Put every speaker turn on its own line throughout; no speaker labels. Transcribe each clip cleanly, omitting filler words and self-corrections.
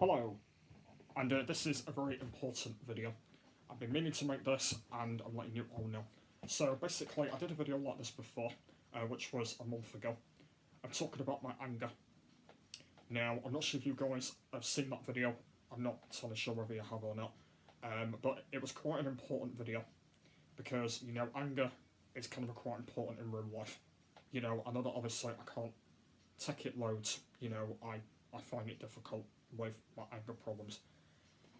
Hello, and this is a very important video. I've been meaning to make this, and I'm letting you all know. So basically, I did a video like this before, which was a month ago. I'm talking about my anger. Now, I'm not sure if you guys have seen that video. I'm not totally sure whether you have or not. But it was quite an important video because, anger is kind of quite important in real life. I know that obviously I can't take it loads. I find it difficult with my anger problems.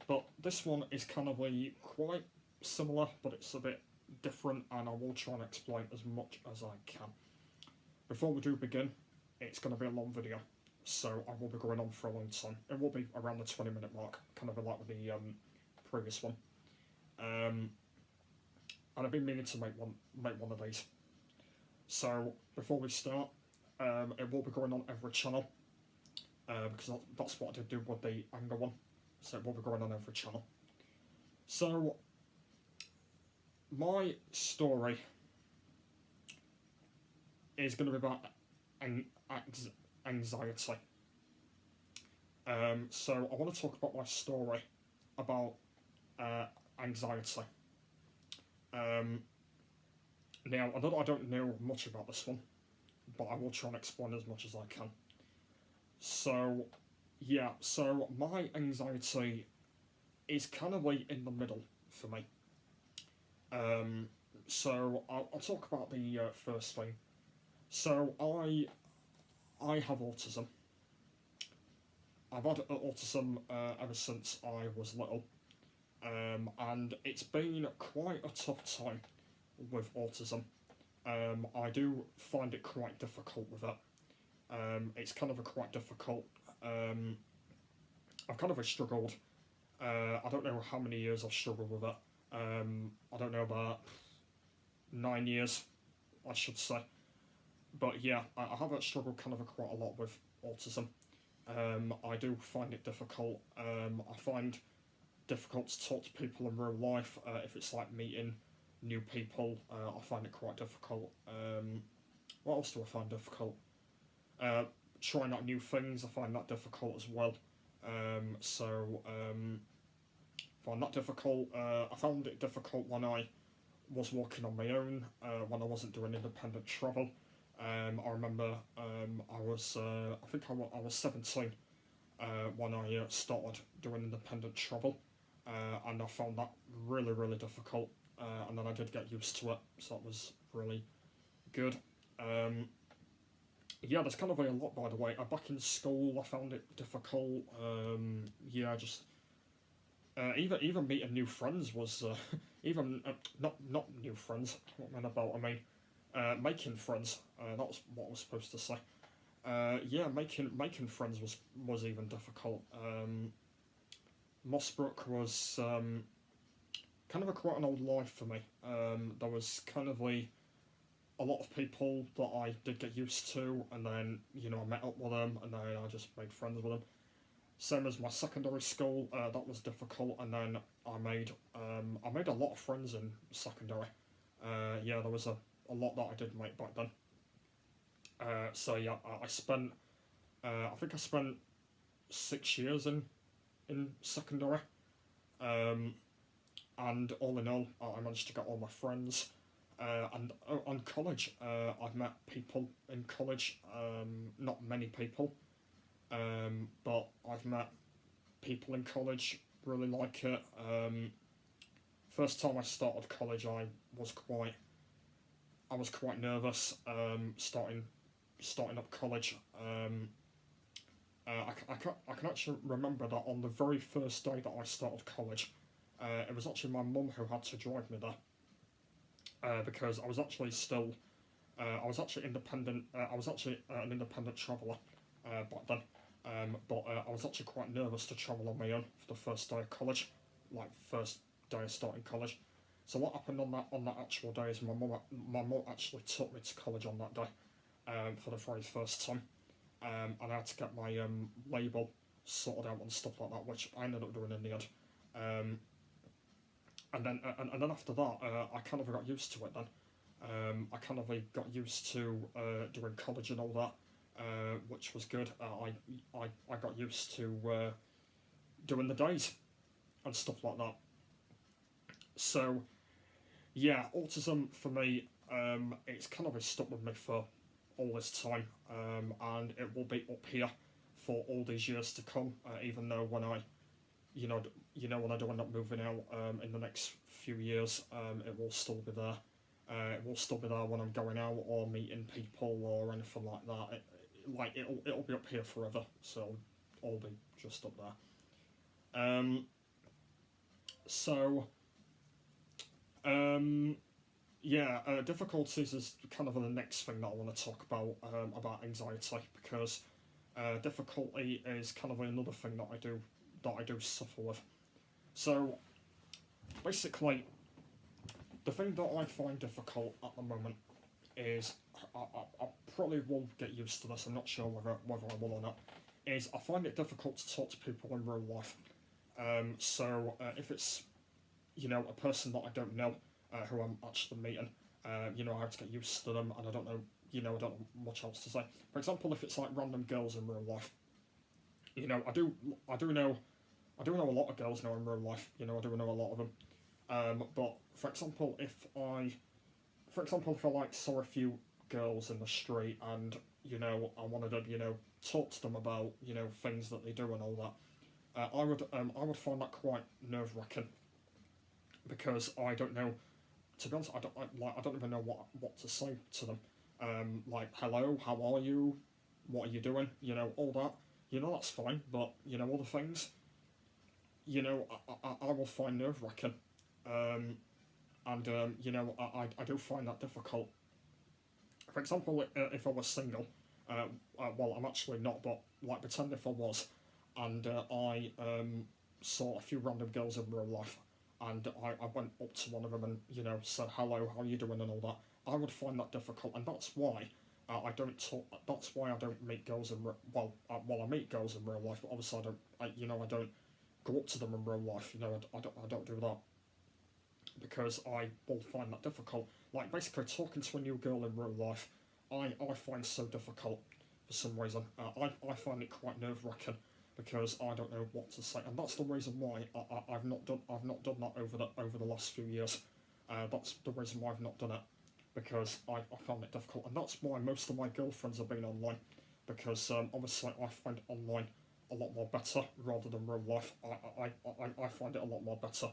But this one is kind of quite similar, but it's a bit different, and I will try and explain as much as I can. Before we do begin, it's going to be a long video, so I will be going on for a long time. It will be around the 20-minute mark, kind of like with the previous one. And I've been meaning to make one of these. So before we start, it will be going on every channel. Because that's what I did do with the anger one, so it will be going on every channel. So, my story is going to be about anxiety. So I want to talk about my story about anxiety. Now, I know that I don't know much about this one, but I will try and explain as much as I can. So my anxiety is kind of in the middle for me. So I'll talk about the first thing. So I have autism. I've had autism ever since I was little, and it's been quite a tough time with autism. I do find it quite difficult with it. It's kind of quite difficult. I've kind of struggled. I don't know how many years I've struggled with it. I don't know, about 9 years, I should say. But yeah, I have struggled kind of quite a lot with autism. I do find it difficult. I find difficult to talk to people in real life. If it's like meeting new people, I find it quite difficult. What else do I find difficult? Trying out new things, I find that difficult as well. Find that difficult. I found it difficult when I was walking on my own, when I wasn't doing independent travel. I remember I was 17 when I started doing independent travel, and I found that really, really difficult. And then I did get used to it, so that was really good. Yeah, there's kind of a lot, by the way. Back in school, I found it difficult. Even meeting new friends was even not new friends. What am I about? I mean, making friends. That was what I was supposed to say. Making friends was even difficult. Mossbrook was kind of quite an old life for me. There was kind of a lot of people that I did get used to, and then I met up with them, and then I just made friends with them. Same as my secondary school, that was difficult, and then I made a lot of friends in secondary. There was a lot that I did make back then. I spent I think I spent 6 years in secondary, and all in all, I managed to get all my friends. And on college, I've met people in college, not many people, but I've met people in college, really like it. First time I started college, I was quite nervous, starting up college. I can actually remember that on the very first day that I started college, it was actually my mum who had to drive me there. Because I was actually independent. I was actually an independent traveller back then. But I was actually quite nervous to travel on my own for the first day of college, like first day of starting college. So what happened on that actual day is my mum actually took me to college on that day, for the very first time, and I had to get my label sorted out and stuff like that, which I ended up doing in the end. And then after that, I kind of got used to it then. I kind of got used to doing college and all that, which was good. I got used to doing the days and stuff like that. So yeah, autism for me, it's kind of been stuck with me for all this time, and it will be up here for all these years to come. Even though when I, when I do end up moving out in the next few years, it will still be there. It will still be there when I'm going out or meeting people or anything like that. It'll be up here forever. So I'll be just up there. So yeah, difficulties is kind of the next thing that I want to talk about anxiety, because difficulty is kind of another thing that I do suffer with. So basically, the thing that I find difficult at the moment is I probably will get used to this. I'm not sure whether I will or not. Is I find it difficult to talk to people in real life. So if it's a person that I don't know, who I'm actually meeting, I have to get used to them, and I don't know, I don't know much else to say. For example, if it's like random girls in real life, I do know a lot of girls now in real life. I do know a lot of them. But for example, if I like saw a few girls in the street and I wanted to talk to them about things that they do and all that, I would find that quite nerve wracking, because I don't know. To be honest, I don't even know what to say to them. Like, hello, how are you? What are you doing? All that. That's fine, but other things, I will find nerve wracking. And I do find that difficult. For example, if I was single, well, I'm actually not, but like pretend if I was, and I saw a few random girls in real life, and I went up to one of them and said hello, how are you doing and all that. I would find that difficult, and that's why I don't talk. That's why I don't meet girls in I meet girls in real life, but obviously I don't go up to them in real life. I don't do that, because I will find that difficult. Like, basically talking to a new girl in real life, I find so difficult for some reason. I find it quite nerve wracking, because I don't know what to say, and that's the reason why I've not done that over the last few years. That's the reason why I've not done it, because I found it difficult, and that's why most of my girlfriends have been online, because obviously I find online a lot more better rather than real life. I find it a lot more better.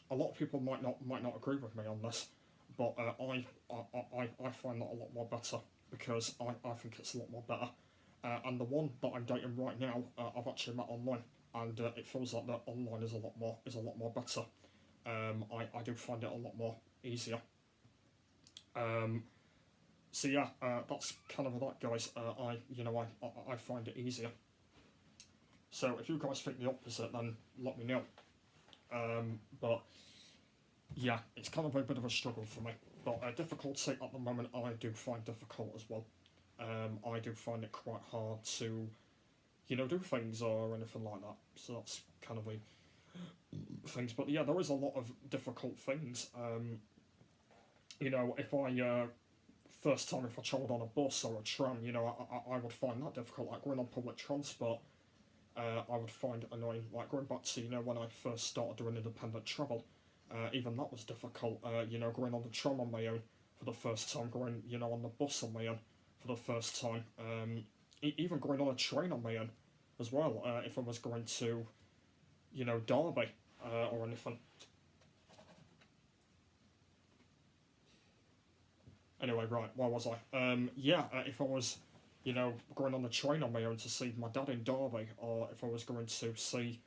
A lot of people might not agree with me on this, but I find that a lot more better, because I think it's a lot more better. And the one that I'm dating right now, I've actually met online, and it feels like that online is a lot more better. I do find it a lot more easier. So yeah, that's kind of that, guys. I find it easier. So if you guys think the opposite, then let me know. But yeah, it's kind of a bit of a struggle for me. But difficulty at the moment, I do find difficult as well. I do find it quite hard to, do things or anything like that. So that's kind of the things. But yeah, there is a lot of difficult things. If I first time if I travelled on a bus or a tram, I would find that difficult. Like going on public transport, I would find it annoying. Like going back to when I first started doing independent travel, even that was difficult. Going on the tram on my own for the first time, going on the bus on my own for the first time, even going on a train on my own as well. If I was going to, Derby or anything. Anyway, right, where was I? If I was, going on the train on my own to see my dad in Derby, or if I was going to see,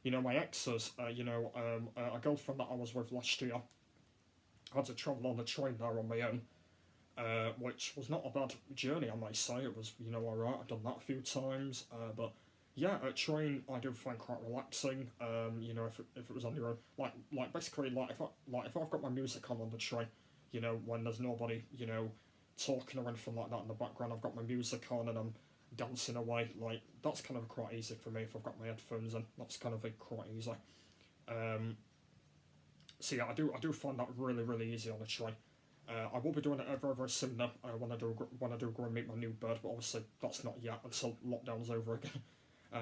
my exes, a girlfriend that I was with last year, I had to travel on the train there on my own, which was not a bad journey, I might say. It was, alright, I've done that a few times, but yeah, a train I do find quite relaxing. If it was on your own, like basically, if I've got my music on the train, when there's nobody, talking or anything like that in the background, I've got my music on and I'm dancing away. Like, that's kind of quite easy for me if I've got my headphones in. That's kind of quite easy. So yeah, I do find that really, really easy on the train. I will be doing it very, very soon though, when I do go and meet my new bird, but obviously that's not yet until lockdown's over again.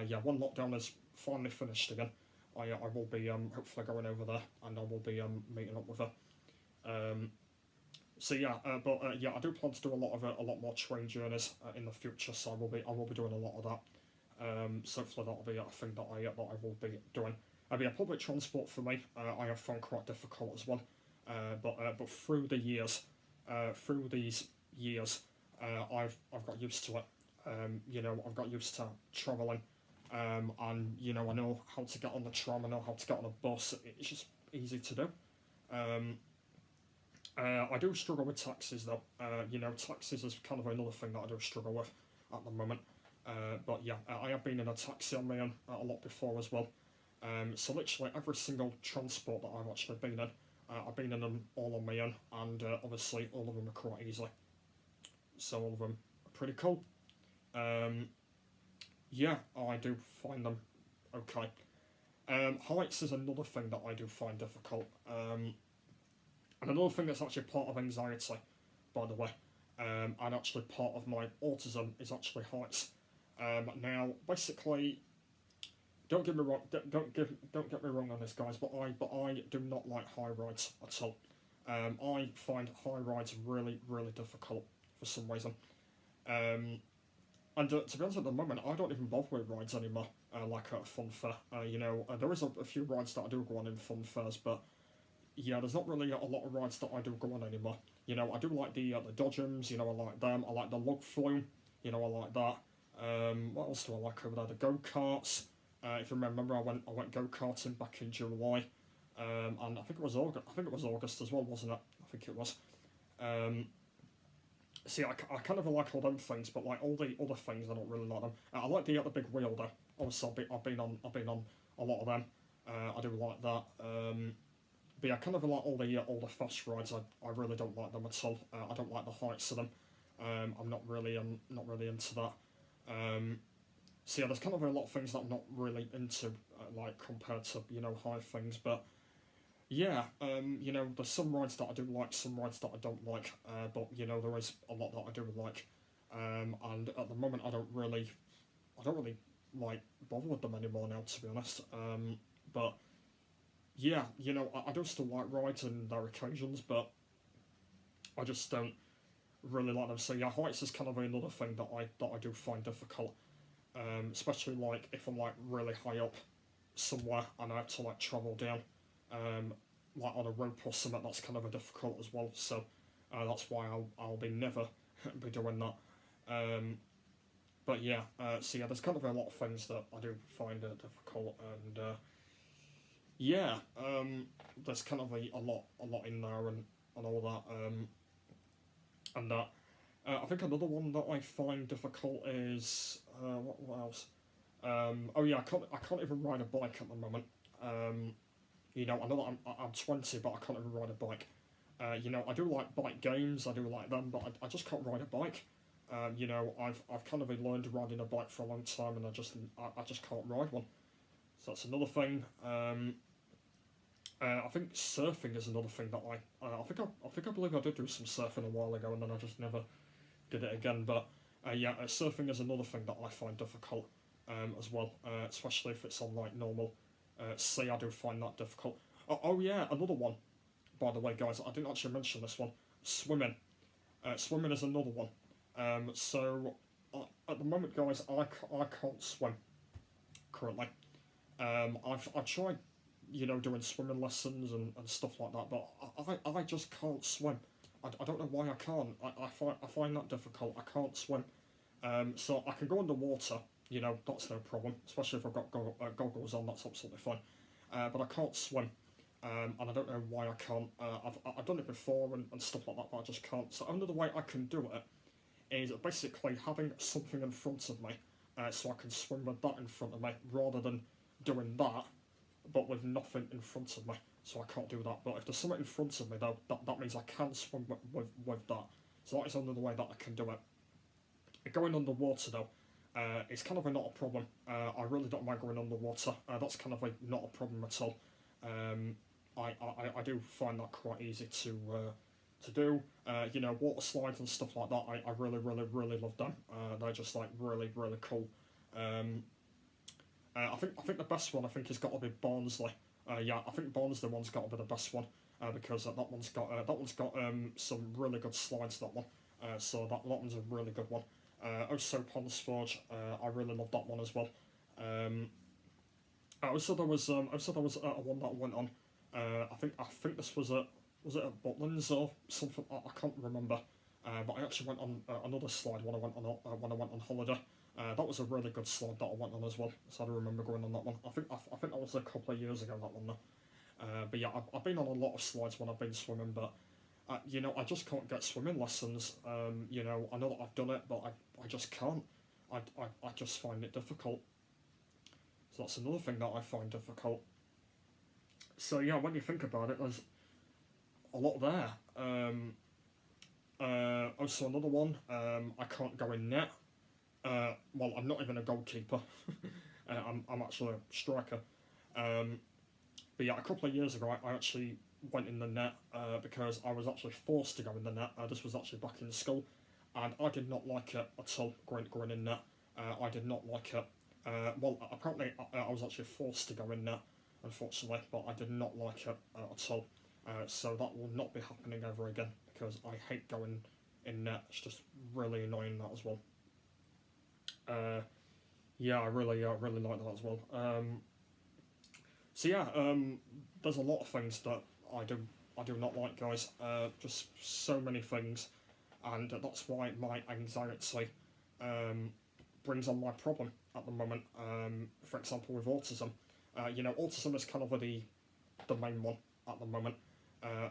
yeah, when lockdown is finally finished again, I will be hopefully going over there, and I will be meeting up with her. Um, so yeah, yeah, I do plan to do a lot more train journeys in the future. So I will be doing a lot of that. So hopefully that'll be a thing that I will be doing. Yeah, public transport for me, I have found quite difficult as well. But through the years, through these years, I've got used to it. I've got used to travelling, and I know how to get on the tram. I know how to get on a bus. It's just easy to do. Um, I do struggle with taxis though. Taxis is kind of another thing that I do struggle with at the moment. But yeah, I have been in a taxi on my own a lot before as well. So literally every single transport that I've actually been in, I've been in them all on my own, and obviously all of them are quite easy. So all of them are pretty cool. Um, yeah, I do find them okay. Heights is another thing that I do find difficult. And another thing that's actually part of anxiety, by the way, and actually part of my autism is actually heights. Now, basically, don't get me wrong. Don't get me wrong on this, guys. But I do not like high rides at all. I find high rides really really difficult for some reason. Um, and to be honest, at the moment, I don't even bother with rides anymore. Like at a fun fair, there is a few rides that I do go on in fun fairs, but yeah, there's not really a lot of rides that I do go on anymore. I do like the dodgems. I like them. I like the log flume. I like that. What else do I like over there? The go karts. If you remember, I went go karting back in July, and I think it was August. I think it was August as well, wasn't it? I think it was. Um, See, I kind of like all them things, but like all the other things, I don't really like them. I like the big wheel though. Obviously, I've been on a lot of them. I do like that. But yeah, I kind of like all the fast rides. I really don't like them at all. I don't like the heights of them. I'm not really into that. Um, so yeah, there's kind of a lot of things that I'm not really into, like compared to high things. But yeah, there's some rides that I do like, some rides that I don't like. But there is a lot that I do like. And at the moment, I don't really like bother with them anymore now, to be honest. But yeah, I do still like rides and their occasions, but I just don't really like them. So yeah, heights is kind of another thing that I do find difficult, especially like if I'm like really high up somewhere and I have to like travel down, like on a rope or something. That's kind of a difficult as well. So that's why I'll be never be doing that. Um, but yeah, so yeah, there's kind of a lot of things that I do find difficult, and yeah, there's kind of a lot in there, and all that, and that. I think another one that I find difficult is what else? Oh yeah, I can't even ride a bike at the moment. Um, I know that I'm 20, but I can't even ride a bike. I do like bike games, I do like them, but I just can't ride a bike. I've kind of been learned riding a bike for a long time, and I just can't ride one. So that's another thing. I think surfing is another thing that I think I believe I did do some surfing a while ago, and then I just never did it again. But yeah, surfing is another thing that I find difficult, as well, especially if it's on like normal sea. I do find that difficult. Oh yeah, another one. By the way, guys, I didn't actually mention this one. Swimming. Swimming is another one. At the moment, guys, I can't swim currently. I've tried, doing swimming lessons and stuff like that, but I just can't swim. I don't know why I can't. I find that difficult. I can't swim. So I can go underwater, that's no problem, especially if I've got goggles on, that's absolutely fine. But I can't swim, and I don't know why I can't. I've done it before and stuff like that, but I just can't. So only the way I can do it is basically having something in front of me, so I can swim with that in front of me, rather than doing that, but with nothing in front of me. So I can't do that. But if there's something in front of me, though, that means I can swim with that. So that is only the way that I can do it. Going underwater, though, it's kind of not a problem. I really don't mind going underwater. That's kind of like not a problem at all. I do find that quite easy to do. Water slides and stuff like that. I really really really love them. They're just like really really cool. Um, I think the best one I think has got to be Barnsley. Yeah, I think Barnsley one's got to be the best one because that one's got some really good slides. That one, so that one's a really good one. Also Ponsforge, I really love that one as well. Um, also there was a one that went on. I think this was it at Butlins or something. I can't remember. But I actually went on another slide when I went on holiday. That was a really good slide that I went on as well. So I remember going on that one. I think that was a couple of years ago, that one though. But yeah, I've been on a lot of slides when I've been swimming, but I just can't get swimming lessons. I know that I've done it, but I just can't. I just find it difficult. So that's another thing that I find difficult. So yeah, when you think about it, there's a lot there. Also another one, I can't go in net. Well, I'm not even a goalkeeper. I'm actually a striker. Um, but yeah, a couple of years ago, I actually went in the net because I was actually forced to go in the net. This was actually back in school, and I did not like it at all. Going in net, I did not like it. Well, apparently I was actually forced to go in net, unfortunately, but I did not like it at all. So that will not be happening ever again because I hate going in net. It's just really annoying, that as well. Uh, yeah, I really like that as well. So yeah, there's a lot of things that I do not like, guys. Just so many things, and that's why my anxiety um, brings on my problem at the moment. For example, with autism, autism is kind of the main one at the moment.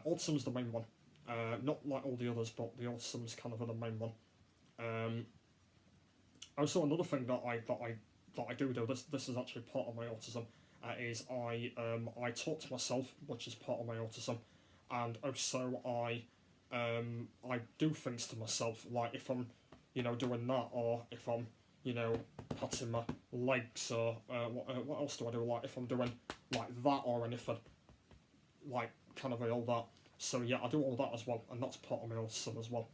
Autism's the main one, not like all the others, but the autism's kind of the main one. Um, Also, another thing that I do this is actually part of my autism. Is I talk to myself, which is part of my autism, and also I do things to myself, like if I'm doing that, or if I'm patting my legs, or what else do I do? Like if I'm doing like that or anything, like kind of all that. So yeah, I do all that as well, and that's part of my autism as well.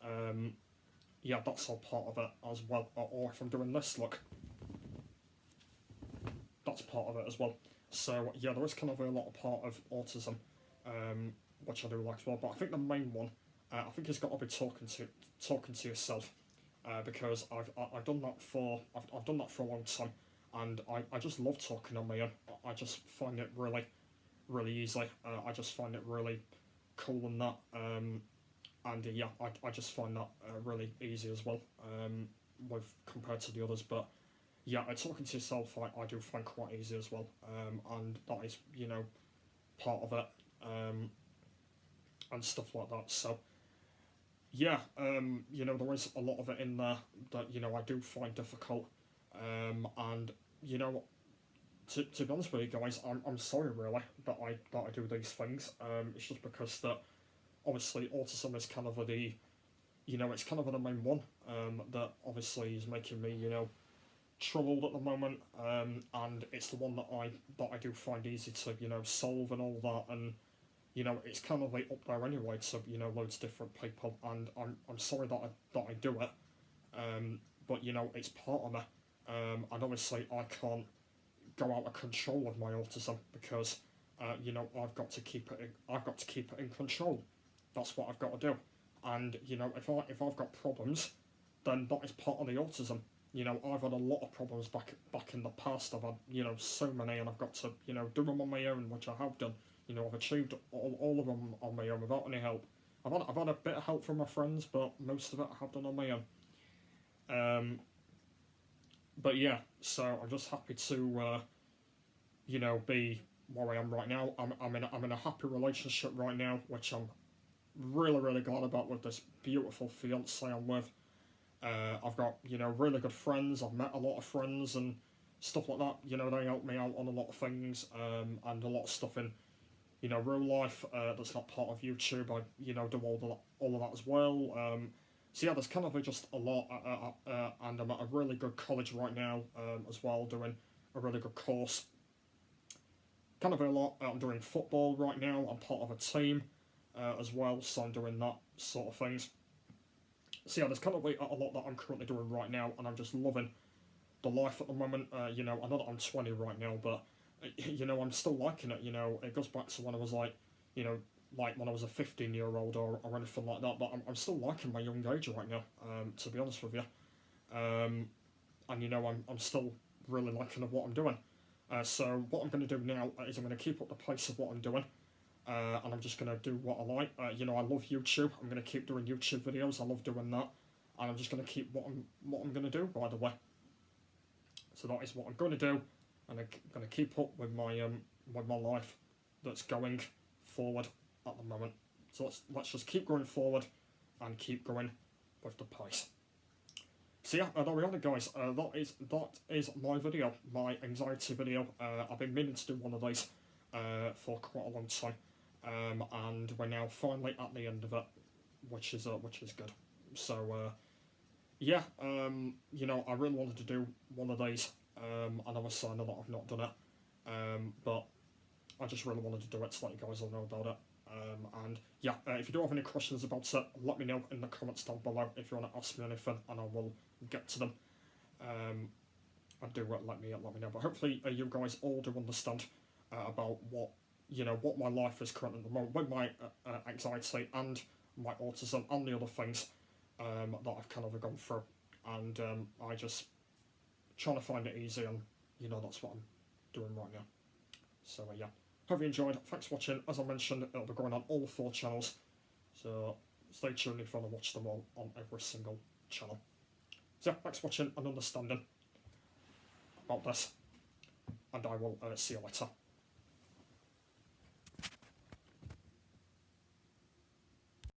Um, yeah, that's all part of it as well. Or if I'm doing this, look, that's part of it as well. So yeah, there is kind of a lot of part of autism, um, which I do like as well. But I think the main one, I think, has got to be talking to yourself, because I've done that for I've done that for a long time, and I just love talking on my own. I just find it really easy. I just find it really cool and that. And yeah, I just find that really easy as well, with compared to the others. But yeah, talking to yourself, I do find quite easy as well, and that is part of it, and stuff like that. So yeah, there is a lot of it in there that I do find difficult, and to be honest with you guys, I'm sorry really that I do these things. It's just because that obviously autism is kind of it's kind of the main one, that obviously is making me troubled at the moment, and it's the one that I do find easy to solve and all that, and it's kind of like up there anyway to loads of different people, and I'm sorry that I do it, but it's part of me, and obviously I can't go out of control with my autism because I've got to keep it in control. That's what I've got to do. And if I've got problems, then that is part of the autism. I've had a lot of problems back in the past. I've had so many, and I've got to do them on my own, which I have done. I've achieved all of them on my own without any help. I've had a bit of help from my friends, but most of it I have done on my own. But yeah, so I'm just happy to be where I am right now. I'm in a happy relationship right now, which I'm really glad about, with this beautiful fiance I'm with. I've got really good friends. I've met a lot of friends and stuff like that. They help me out on a lot of things, and a lot of stuff in real life that's not part of YouTube. I do all of that as well. So yeah, there's kind of just a lot, and I'm at a really good college right now, as well, doing a really good course. Kind of a lot. I'm doing football right now. I'm part of a team as well, so I'm doing that sort of things. So yeah, there's kind of a lot that I'm currently doing right now, and I'm just loving the life at the moment. You know, I know that I'm 20 right now, but you know, I'm still liking it. You know, it goes back to when I was like, you know, like when I was a 15-year-old or anything like that. But I'm still liking my young age right now. To be honest with you, and you know, I'm still really liking what I'm doing. So what I'm going to do now is I'm going to keep up the pace of what I'm doing. And I'm just going to do what I like. You know, I love YouTube. I'm going to keep doing YouTube videos. I love doing that. And I'm just going to keep what I'm going to do, by the way. So that is what I'm going to do. And I'm going to keep up with my life that's going forward at the moment. So let's just keep going forward and keep going with the pace. So yeah, there we are, guys. That is my video, my anxiety video. I've been meaning to do one of these for quite a long time, and we're now finally at the end of it, which is good. So yeah, you know, I really wanted to do one of these, and obviously I know that I've not done it, but I just really wanted to do it to let you guys all know about it. And yeah, if you do have any questions about it, let me know in the comments down below if you want to ask me anything, and I will get to them. And do let me know. But hopefully you guys all do understand about what my life is currently at the moment with my anxiety and my autism and the other things that I've kind of gone through, and I just trying to find it easy, and you know that's what I'm doing right now. So yeah. Hope you enjoyed. Thanks for watching. As I mentioned, it'll be going on all 4 channels, so stay tuned if you want to watch them all on every single channel. So thanks for watching and understanding about this, and I will see you later.